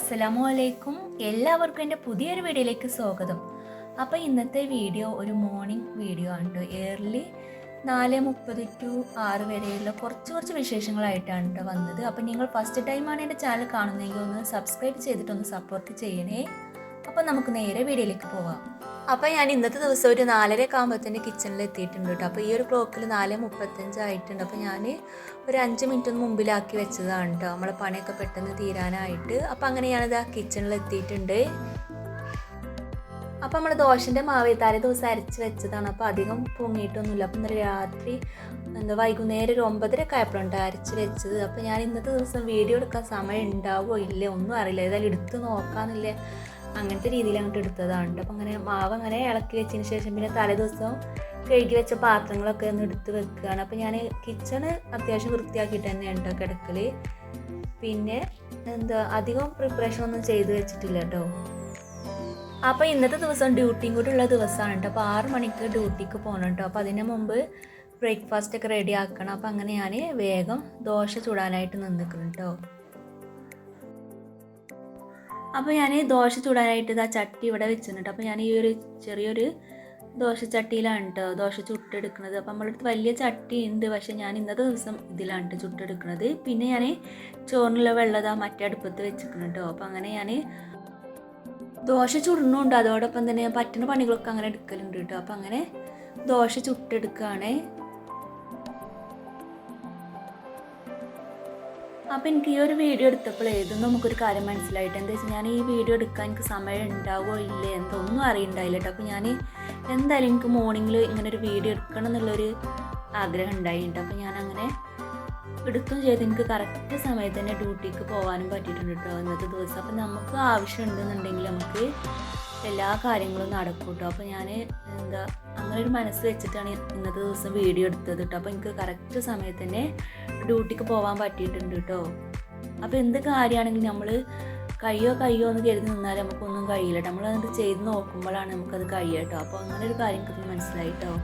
അസ്സലാമു അലൈക്കും. എല്ലാവർക്കും എൻ്റെ പുതിയൊരു വീഡിയോയിലേക്ക് സ്വാഗതം. അപ്പോൾ ഇന്നത്തെ വീഡിയോ ഒരു മോർണിംഗ് വീഡിയോ ആണ് കേട്ടോ. ഏർലി 4:30 to 6 വരെയുള്ള കുറച്ച് വിശേഷങ്ങളായിട്ടാണ് കേട്ടോ വന്നത്. അപ്പോൾ നിങ്ങൾ ഫസ്റ്റ് ടൈമാണ് എൻ്റെ ചാനൽ കാണുന്നതെങ്കിൽ ഒന്ന് സബ്സ്ക്രൈബ് ചെയ്തിട്ടൊന്ന് സപ്പോർട്ട് ചെയ്യണേ. അപ്പോൾ നമുക്ക് നേരെ വീഡിയോയിലേക്ക് പോവാം. അപ്പോൾ ഞാൻ ഇന്നത്തെ ദിവസം ഒരു 4:30 ആകുമ്പോഴത്തേന് കിച്ചണിൽ എത്തിയിട്ടുണ്ട് കേട്ടോ. അപ്പോൾ ഈ ഒരു ക്ലോക്കിൽ 4:35 ആയിട്ടുണ്ട്. അപ്പോൾ ഞാൻ ഒരു 5 മിനിറ്റ് മുമ്പിലാക്കി വെച്ചതാണ് കേട്ടോ, നമ്മളെ പണിയൊക്കെ പെട്ടെന്ന് തീരാനായിട്ട്. അപ്പോൾ അങ്ങനെ ഞാനത് കിച്ചണിൽ എത്തിയിട്ടുണ്ട്. അപ്പോൾ നമ്മൾ ദോശൻ്റെ മാവ് തലേ ദിവസം അരച്ച് വെച്ചതാണ്. അപ്പോൾ അധികം പൊങ്ങിയിട്ടൊന്നുമില്ല. അപ്പോൾ ഇന്നലെ രാത്രി വൈകുന്നേരം ഒരു 9:30 ആയപ്പോഴുണ്ട് അരച്ച് വെച്ചത്. അപ്പോൾ ഞാൻ ഇന്നത്തെ ദിവസം വീഡിയോ എടുക്കാൻ സമയം ഉണ്ടാവുമോ ഇല്ലേ ഒന്നും അറിയില്ല, ഏതായാലും എടുത്ത് നോക്കാമെന്നില്ലേ അങ്ങനത്തെ രീതിയിൽ അങ്ങോട്ട് എടുത്തതാണ്. അപ്പോൾ അങ്ങനെ മാവ് അങ്ങനെ ഇളക്കി വെച്ചതിന് ശേഷം പിന്നെ തലേ ദിവസം കഴുകി വെച്ച പാത്രങ്ങളൊക്കെ ഒന്ന് എടുത്ത് വെക്കുകയാണ്. അപ്പോൾ ഞാൻ കിച്ചണ് അത്യാവശ്യം വൃത്തിയാക്കിയിട്ട് തന്നെയാണ് കേട്ടോ കിടക്കൽ. പിന്നെ അധികം പ്രിപ്പറേഷൻ ഒന്നും ചെയ്ത് വെച്ചിട്ടില്ല കേട്ടോ. അപ്പോൾ ഇന്നത്തെ ദിവസം ഡ്യൂട്ടിയും കൂടി ഉള്ള ദിവസമാണ് കേട്ടോ. അപ്പോൾ 6 മണിക്ക് ഡ്യൂട്ടിക്ക് പോകണം കേട്ടോ. അപ്പോൾ അതിന് മുമ്പ് ബ്രേക്ക്ഫാസ്റ്റൊക്കെ റെഡി ആക്കണം. അപ്പോൾ അങ്ങനെ ഞാൻ വേഗം ദോശ ചൂടാനായിട്ട് നിന്നിക്കണം കേട്ടോ. അപ്പോൾ ഞാൻ ദോശ ചൂടാനായിട്ട് ഇതാ ചട്ടി ഇവിടെ വെച്ചിട്ടുണ്ട്. അപ്പോൾ ഞാൻ ഈ ഒരു ചെറിയൊരു ദോശ ചട്ടിയിലാണ് കേട്ടോ ദോശ ചുട്ടെടുക്കുന്നത്. അപ്പോൾ നമ്മളടുത്ത് വലിയ ചട്ടി ഉണ്ട്, പക്ഷേ ഞാൻ ഇന്നത്തെ ദിവസം ഇതിലാണ് കേട്ടോ ചുട്ടെടുക്കുന്നത്. പിന്നെ ഞാൻ ചോറിനുള്ള വെള്ളം മറ്റേ അടുപ്പത്ത് വെച്ചിരിക്കണം കേട്ടോ. അപ്പോൾ അങ്ങനെ ഞാൻ ദോശ ചുടുന്നുണ്ട്, അതോടൊപ്പം തന്നെ ഞാൻ പറ്റുന്ന പണികളൊക്കെ അങ്ങനെ എടുക്കലുണ്ട് കേട്ടോ. അപ്പോൾ അങ്ങനെ ദോശ ചുട്ടെടുക്കുകയാണ്. അപ്പോൾ എനിക്ക് ഈ ഒരു വീഡിയോ എടുത്തപ്പോൾ ഇതൊന്നും നമുക്കൊരു കാര്യം മനസ്സിലായിട്ട് എന്താ വെച്ചാൽ ഞാൻ ഈ വീഡിയോ എടുക്കാൻ എനിക്ക് സമയം ഉണ്ടാവുമോ ഇല്ലേ എന്തൊന്നും അറിയണ്ടായില്ല കേട്ടോ. അപ്പോൾ ഞാൻ എന്തായാലും എനിക്ക് മോർണിംഗിൽ ഇങ്ങനെ ഒരു വീഡിയോ എടുക്കണം എന്നുള്ളൊരു ആഗ്രഹം ഉണ്ടായിട്ടുണ്ട്. അപ്പോൾ ഞാൻ അങ്ങനെ എടുത്തും ചെയ്ത് എനിക്ക് കറക്റ്റ് സമയത്ത് തന്നെ ഡ്യൂട്ടിക്ക് പോകാനും പറ്റിയിട്ടുണ്ട് കേട്ടോ ഇന്നത്തെ ദിവസം. അപ്പോൾ നമുക്ക് ആവശ്യമുണ്ടെന്നുണ്ടെങ്കിൽ നമുക്ക് എല്ലാ കാര്യങ്ങളും നടക്കും കേട്ടോ. അപ്പോൾ ഞാൻ അങ്ങനെ ഒരു മനസ്സ് വെച്ചിട്ടാണ് ഇന്നത്തെ ദിവസം വീഡിയോ എടുത്തത് കേട്ടോ. അപ്പോൾ എനിക്ക് കറക്റ്റ് സമയത്ത് തന്നെ ഡ്യൂട്ടിക്ക് പോകാൻ പറ്റിയിട്ടുണ്ട് കേട്ടോ. അപ്പോൾ എന്ത് കാര്യമാണെങ്കിലും നമ്മൾ കയ്യോ എന്ന് കരുതി നിന്നാൽ നമുക്കൊന്നും കഴിയില്ല കേട്ടോ. നമ്മളത് ചെയ്ത് നോക്കുമ്പോഴാണ് നമുക്കത് കഴിയുക കേട്ടോ. അപ്പോൾ അങ്ങനെ ഒരു കാര്യം എനിക്ക് മനസ്സിലായി കേട്ടോ.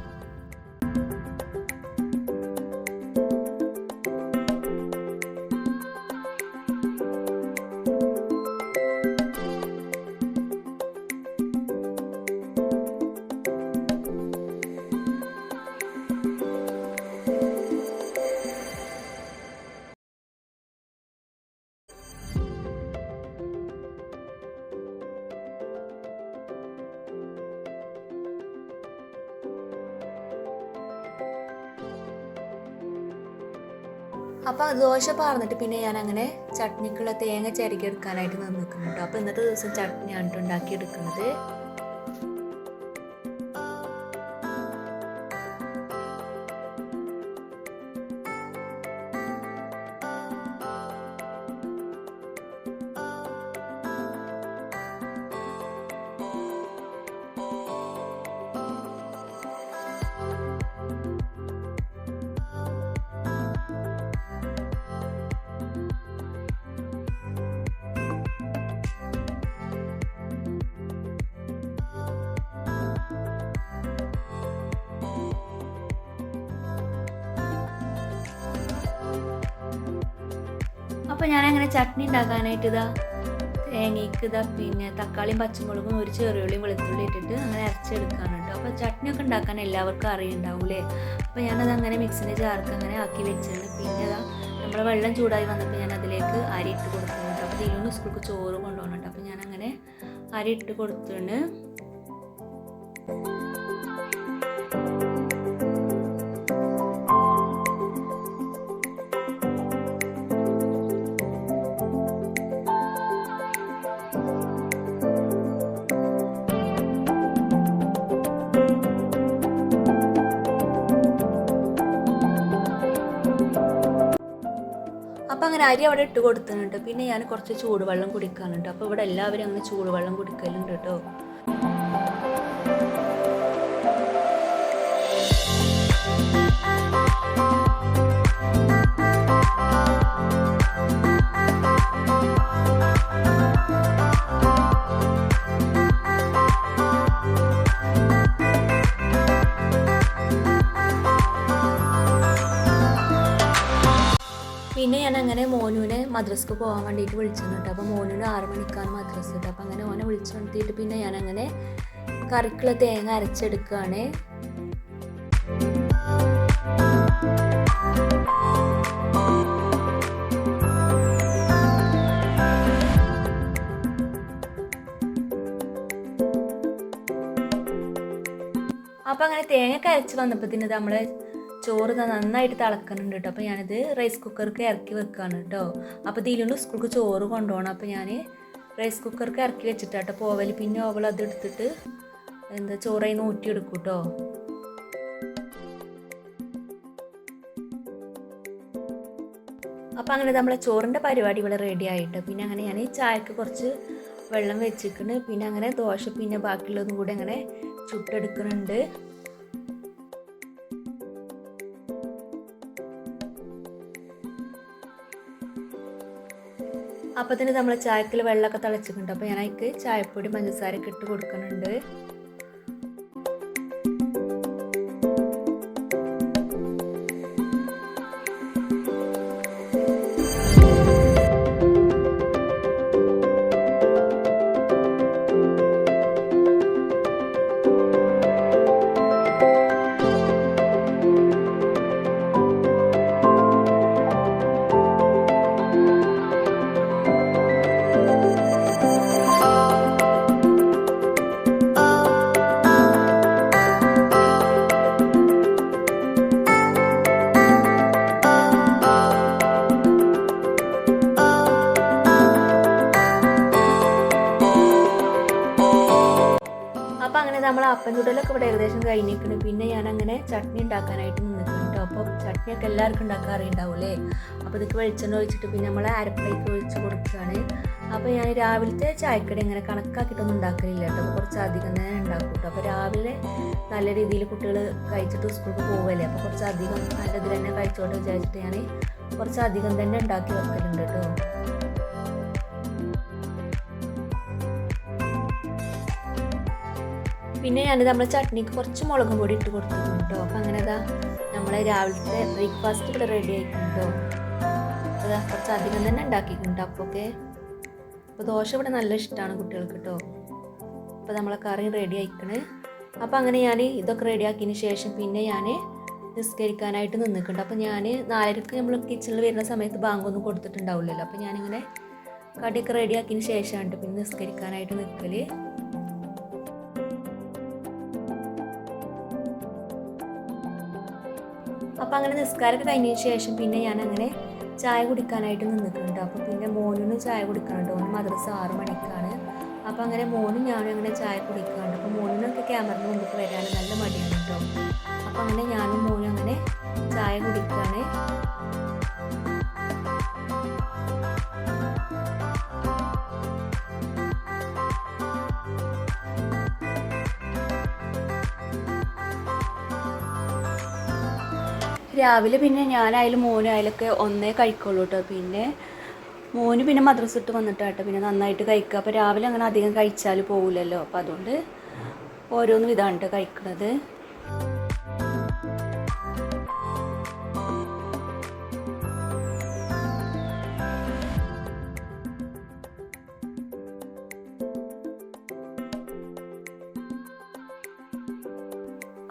അപ്പോൾ ദോശ പാർന്നിട്ട് പിന്നെ ഞാൻ അങ്ങനെ ചട്നിക്കുള്ള തേങ്ങ ചിരകി എടുക്കാനായിട്ട് നിൽക്കുന്നുണ്ട്. അപ്പോൾ ഇന്നത്തെ ദിവസം ചട്നിയാണ് ഉണ്ടാക്കിയെടുക്കുന്നത്. അപ്പോൾ ഞാനങ്ങനെ ചട്നി ഉണ്ടാക്കാനായിട്ട് തേങ്ങയ്ക്ക് പിന്നെ തക്കാളിയും പച്ചമുളകും ഒരു ചെറിയുള്ളിയും വെളുത്തുള്ളി ഇട്ടിട്ട് അങ്ങനെ അരച്ചെടുക്കാണ് കേട്ടോ. അപ്പോൾ ചട്നിയൊക്കെ ഉണ്ടാക്കാൻ എല്ലാവർക്കും അറിയുണ്ടാവൂലേ. അപ്പോൾ ഞാനത് അങ്ങനെ മിക്സിൻ്റെ ജാർക്ക് അങ്ങനെ ആക്കി വെച്ചിട്ടുണ്ട്. പിന്നെ നമ്മൾ വെള്ളം ചൂടായി വന്നപ്പോൾ ഞാൻ അതിലേക്ക് അരി ഇട്ട് കൊടുക്കുന്നുണ്ട്. അപ്പോൾ ഇതിലൊന്ന് സ്കൂൾക്ക് ചോറ് കൊണ്ടുപോകണുണ്ട്. അപ്പോൾ ഞാനങ്ങനെ അരി ഇട്ട് കൊടുത്തിട്ടുണ്ട്. അപ്പോൾ അങ്ങനെ അരി അവിടെ ഇട്ട് കൊടുത്തിട്ടുണ്ട്. പിന്നെ ഞാൻ കുറച്ച് ചൂടുവെള്ളം കുടിക്കാനുണ്ട്. അപ്പോൾ ഇവിടെ എല്ലാവരും അങ്ങനെ ചൂടുവെള്ളം കുടിക്കലുണ്ട് കേട്ടോ. പിന്നെ ഞാൻ അങ്ങനെ മോനുവിനെ മദ്രസക്ക് പോകാൻ വേണ്ടിയിട്ട് വിളിച്ചു കേട്ടോ. അപ്പോൾ മോനുവിന് 6 മണിക്കാണ് മദ്രസ കേട്ടോ. അപ്പോൾ അങ്ങനെ ഓനെ വിളിച്ചു നിർത്തിയിട്ട് പിന്നെ ഞാനങ്ങനെ കറിക്കുള്ള തേങ്ങ അരച്ചെടുക്കുകയാണ്. അപ്പോൾ അങ്ങനെ തേങ്ങ അരച്ച് വന്നപ്പോഴത്തേന് നമ്മളെ ചോറ് നന്നായിട്ട് തിളക്കുന്നുണ്ട് കേട്ടോ. അപ്പോൾ ഞാനിത് റൈസ് കുക്കർക്ക് ഇറക്കി വെക്കുകയാണ് കേട്ടോ. അപ്പോൾ ഇതിലുണ്ട് സ്കൂൾക്ക് ചോറ് കൊണ്ടുപോകണം. അപ്പോൾ ഞാൻ റൈസ് കുക്കർക്ക് ഇറക്കി വെച്ചിട്ടാട്ടോ പോവൽ. പിന്നെ അവൾ അത് എടുത്തിട്ട് ചോറായി ഊറ്റിയെടുക്കും കേട്ടോ. അപ്പോൾ അങ്ങനെ നമ്മളെ ചോറിൻ്റെ പരിപാടി ഇവിടെ റെഡി ആയിട്ട് പിന്നെ അങ്ങനെ ഞാൻ ചായക്ക് കുറച്ച് വെള്ളം വെച്ചിരിക്കുന്നു. പിന്നെ അങ്ങനെ ദോശ പിന്നെ ബാക്കിയുള്ളതും കൂടി അങ്ങനെ ചുട്ടെടുക്കുന്നുണ്ട്. അപ്പോൾ തന്നെ നമ്മൾ ചായക്കിൽ വെള്ളമൊക്കെ തിളച്ചിട്ടുണ്ട്. അപ്പോൾ ഞാൻ അതിക്ക് ചായപ്പൊടി പഞ്ചസാരയൊക്കെ ഇട്ട് കൊടുക്കുന്നുണ്ട്. അപ്പോൾ അങ്ങനെ നമ്മൾ അപ്പം ചുടലൊക്കെ ഇവിടെ ഏകദേശം കഴിഞ്ഞിരിക്കുന്നു. പിന്നെ ഞാൻ അങ്ങനെ ചട്നി ഉണ്ടാക്കാനായിട്ട് നിന്നിട്ടുണ്ട് കേട്ടോ. അപ്പോൾ ചട്നിയൊക്കെ എല്ലാവർക്കും ഉണ്ടാക്കാൻ അറിയുണ്ടാവില്ലേ. അപ്പോൾ ഇതൊക്കെ വെളിച്ചെണ്ണ ഒഴിച്ചിട്ട് പിന്നെ നമ്മൾ അരപ്പിലേക്ക് ഒഴിച്ച് കൊടുക്കുകയാണ്. അപ്പോൾ ഞാൻ രാവിലത്തെ ചായക്കടി അങ്ങനെ കണക്കാക്കിയിട്ടൊന്നും ഉണ്ടാക്കലില്ല കേട്ടോ. അപ്പോൾ കുറച്ച് അധികം തന്നെ ഉണ്ടാക്കും കേട്ടോ. അപ്പോൾ രാവിലെ നല്ല രീതിയിൽ കുട്ടികൾ കഴിച്ചിട്ട് സ്കൂൾക്ക് പോകുമല്ലേ. അപ്പോൾ കുറച്ച് അധികം നല്ലതിൽ തന്നെ കഴിച്ചോട്ട് വിചാരിച്ചിട്ട് ഞാൻ കുറച്ച് അധികം തന്നെ ഉണ്ടാക്കി വെക്കലുണ്ട് കേട്ടോ. പിന്നെ ഞാൻ നമ്മുടെ ചട്നിക്ക് കുറച്ച് മുളകും പൊടി ഇട്ട് കൊടുത്തിട്ടുണ്ട് കേട്ടോ. അപ്പോൾ അങ്ങനെ നമ്മളെ രാവിലത്തെ ബ്രേക്ക്ഫാസ്റ്റ് ഇവിടെ റെഡി ആയിട്ടുണ്ട് കേട്ടോ. അതാ കുറച്ച് അധികം തന്നെ ഉണ്ടാക്കിയിട്ടുണ്ട് അപ്പൊക്കെ. അപ്പോൾ ദോശ ഇവിടെ നല്ല ഇഷ്ടമാണ് കുട്ടികൾക്ക് കേട്ടോ. അപ്പോൾ നമ്മളെ കറി റെഡി ആയിക്കണ്. അപ്പോൾ അങ്ങനെ ഞാൻ ഇതൊക്കെ റെഡി ആക്കിയതിന് ശേഷം പിന്നെ ഞാൻ നിസ്കരിക്കാനായിട്ട് നിന്നിട്ടുണ്ട്. അപ്പോൾ ഞാൻ 4:30 നമ്മൾ കിച്ചണിൽ വരുന്ന സമയത്ത് ബാങ്കൊന്നും കൊടുത്തിട്ടുണ്ടാവില്ലല്ലോ. അപ്പോൾ ഞാനിങ്ങനെ കടിയൊക്കെ റെഡി ആക്കിയതിന് ശേഷമാണ് പിന്നെ നിസ്കരിക്കാനായിട്ട് നിൽക്കൽ. അപ്പോൾ അങ്ങനെ നിസ്കാരമൊക്കെ കഴിഞ്ഞതിന് ശേഷം പിന്നെ ഞാൻ അങ്ങനെ ചായ കുടിക്കാനായിട്ട് നിന്നിട്ടുണ്ട്. അപ്പോൾ പിന്നെ മോനും ചായ കുടിക്കാനുണ്ട്. ഓന് മദ്രസ 6 മണിക്കാണ്. അപ്പോൾ അങ്ങനെ മോനും ഞാനും അങ്ങനെ ചായ കുടിക്കാനുണ്ട്. അപ്പോൾ മോനൊക്കെ ക്യാമറയുടെ മുമ്പിൽ വരാൻ നല്ല മടിയാണ് കേട്ടോ. അപ്പോൾ അങ്ങനെ ഞാനും മോനും അങ്ങനെ ചായ കുടിക്കുകയാണ്. രാവിലെ പിന്നെ ഞാനായാലും മോനായാലൊക്കെ ഒന്നേ കഴിക്കുള്ളൂ കേട്ടോ. പിന്നെ മോന് പിന്നെ മദ്രസ ഇട്ട് വന്നിട്ടാട്ടോ പിന്നെ നന്നായിട്ട് കഴിക്കുക. അപ്പോൾ രാവിലെ അങ്ങനെ അധികം കഴിച്ചാൽ പോകില്ലല്ലോ. അപ്പോൾ അതുകൊണ്ട് ഓരോന്നും ഇതാണ് കേട്ടോ കഴിക്കുന്നത്.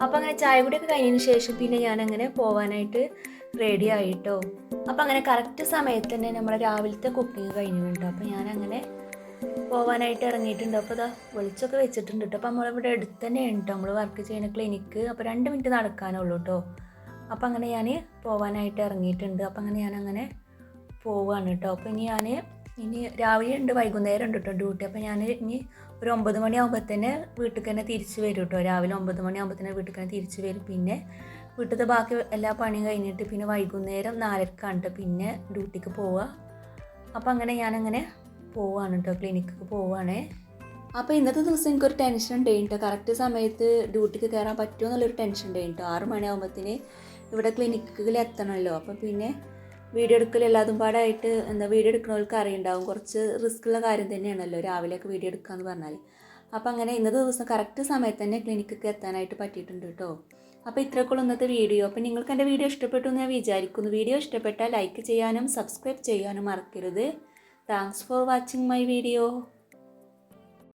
അപ്പോൾ അങ്ങനെ ചായ കുടിയൊക്കെ കഴിഞ്ഞതിന് ശേഷം പിന്നെ ഞാനങ്ങനെ പോകാനായിട്ട് റെഡി ആയിട്ടോ. അപ്പോൾ അങ്ങനെ കറക്റ്റ് സമയത്ത് തന്നെ നമ്മുടെ രാവിലത്തെ കുക്കിംഗ് കഴിഞ്ഞിട്ടുണ്ട്. അപ്പോൾ ഞാനങ്ങനെ പോകാനായിട്ട് ഇറങ്ങിയിട്ടുണ്ട്. അപ്പോൾ വെളിച്ചമൊക്കെ വെച്ചിട്ടുണ്ട് കേട്ടോ. അപ്പോൾ നമ്മളിവിടെ അടുത്ത് തന്നെയാണ് കേട്ടോ നമ്മൾ വർക്ക് ചെയ്യുന്ന ക്ലിനിക്ക്. അപ്പോൾ 2 മിനിറ്റ് നടക്കാനുള്ളൂ കേട്ടോ. അപ്പോൾ അങ്ങനെ ഞാൻ പോകാനായിട്ട് ഇറങ്ങിയിട്ടുണ്ട്. അപ്പോൾ അങ്ങനെ ഞാനങ്ങനെ പോവുകയാണ് കേട്ടോ. അപ്പോൾ ഇനി രാവിലെ ഉണ്ട് വൈകുന്നേരം ഉണ്ട് കേട്ടോ ഡ്യൂട്ടി. അപ്പോൾ ഞാൻ ഇനി ഒരു 9 മണിയാകുമ്പോൾ തന്നെ വീട്ടിൽ തന്നെ തിരിച്ച് വരും കേട്ടോ. രാവിലെ 9 മണിയാകുമ്പോൾ തന്നെ വീട്ടിൽ തന്നെ തിരിച്ച് വരും. പിന്നെ വീട്ടിലത്തെ ബാക്കി എല്ലാ പണിയും കഴിഞ്ഞിട്ട് പിന്നെ വൈകുന്നേരം 4:30 കേട്ടോ പിന്നെ ഡ്യൂട്ടിക്ക് പോവുക. അപ്പോൾ അങ്ങനെ ഞാനങ്ങനെ പോവുകയാണ് കേട്ടോ, ക്ലിനിക്ക് പോവുകയാണേ. അപ്പോൾ ഇന്നത്തെ ദിവസം എനിക്കൊരു ടെൻഷൻ ഉണ്ടായി കേട്ടോ. കറക്റ്റ് സമയത്ത് ഡ്യൂട്ടിക്ക് കയറാൻ പറ്റുമോ എന്നുള്ളൊരു ടെൻഷൻ ഉണ്ടായി കേട്ടോ. 6 മണിയാകുമ്പോഴത്തേന് ഇവിടെ ക്ലിനിക്കിൽ എത്തണമല്ലോ. അപ്പോൾ പിന്നെ വീഡിയോ എടുക്കൽ എല്ലാതും പാടായിട്ട് വീഡിയോ എടുക്കുന്നവർക്ക് അറിയുണ്ടാവും കുറച്ച് റിസ്ക്കുള്ള കാര്യം തന്നെയാണല്ലോ രാവിലെയൊക്കെ വീഡിയോ എടുക്കുക എന്ന് പറഞ്ഞാൽ. അപ്പോൾ അങ്ങനെ ഇന്നത്തെ ദിവസം കറക്റ്റ് സമയത്ത് തന്നെ ക്ലിനിക്കൊക്കെ എത്താനായിട്ട് പറ്റിയിട്ടുണ്ട് കേട്ടോ. അപ്പോൾ ഇത്രയൊക്കെയുള്ള ഇന്നത്തെ വീഡിയോ. അപ്പോൾ നിങ്ങൾക്ക് എൻ്റെ വീഡിയോ ഇഷ്ടപ്പെട്ടു എന്ന് ഞാൻ വിചാരിക്കുന്നു. വീഡിയോ ഇഷ്ടപ്പെട്ടാൽ ലൈക്ക് ചെയ്യാനും സബ്സ്ക്രൈബ് ചെയ്യാനും മറക്കരുത്. Thanks for watching my video.